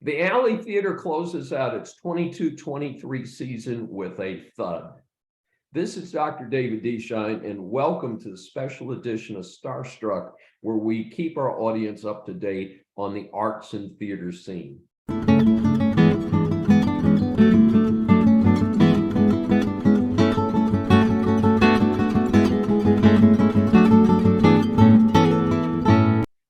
The Alley Theater closes out its 22-23 season with a thud. This is Dr. David Deshine, and welcome to the special edition of Starstruck, where we keep our audience up to date on the arts and theater scene.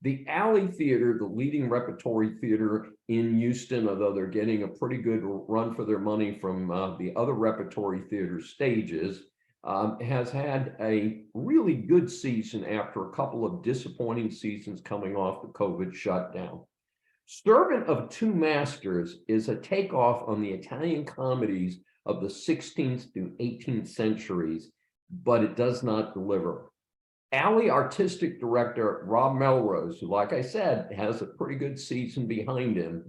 The Alley Theater, the leading repertory theater in Houston, although they're getting a pretty good run for their money from the other repertory theater stages, has had a really good season after a couple of disappointing seasons coming off the COVID shutdown. Servant of Two Masters is a takeoff on the Italian comedies of the 16th to 18th centuries, but it does not deliver. Alley artistic director Rob Melrose, who, like I said, has a pretty good season behind him,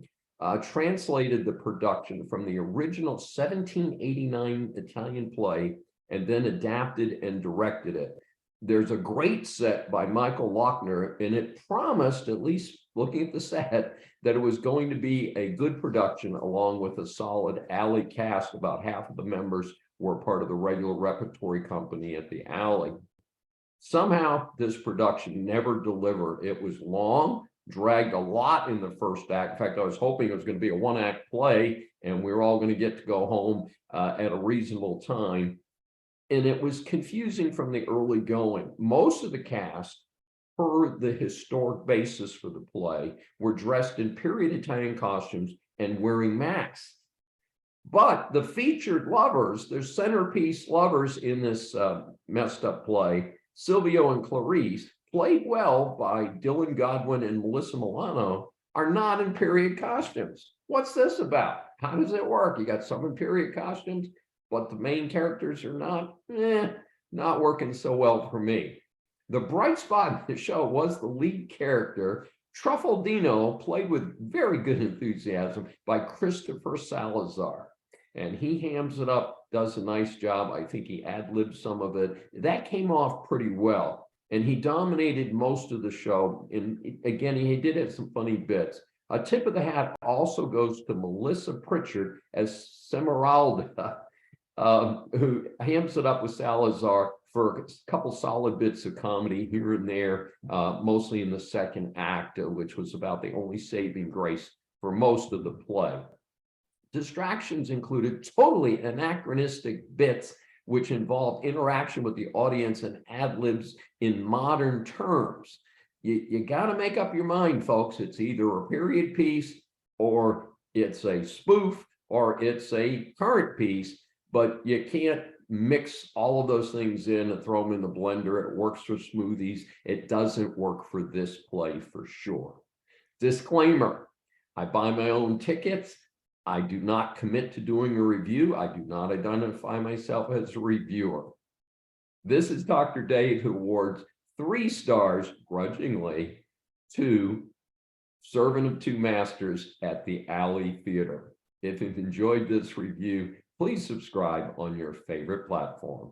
translated the production from the original 1789 Italian play and then adapted and directed it. There's a great set by Michael Lochner, and it promised, at least looking at the set, that it was going to be a good production along with a solid Alley cast. About half of the members were part of the regular repertory company at the Alley. Somehow this production never delivered. It was long, dragged a lot in the first act. In fact, I was hoping it was going to be a one-act play and we were all going to get to go home at a reasonable time. And it was confusing from the early going. Most of the cast, per the historic basis for the play, were dressed in period Italian costumes and wearing masks. But the featured lovers, their centerpiece lovers in this messed up play, Silvio and Clarice, played well by Dylan Godwin and Melissa Milano, are not in period costumes. What's this about? How does it work? You got some in period costumes, but the main characters are not? Not working so well for me. The bright spot in the show was the lead character, Truffaldino, played with very good enthusiasm by Christopher Salazar. And he hams it up, does a nice job. I think he ad-libbed some of it. That came off pretty well. And he dominated most of the show. And again, he did have some funny bits. A tip of the hat also goes to Melissa Pritchard as Semeralda, who hams it up with Salazar for a couple solid bits of comedy here and there, mostly in the second act, which was about the only saving grace for most of the play. Distractions included totally anachronistic bits which involved interaction with the audience and ad-libs in modern terms. You got to make up your mind, folks. It's either a period piece or it's a spoof or it's a current piece, but you can't mix all of those things in and throw them in the blender. It works for smoothies. It doesn't work for this play for sure. Disclaimer, I buy my own tickets. I do not commit to doing a review. I do not identify myself as a reviewer. This is Dr. Dave, who awards 3 stars, grudgingly, to Servant of Two Masters at the Alley Theater. If you've enjoyed this review, please subscribe on your favorite platform.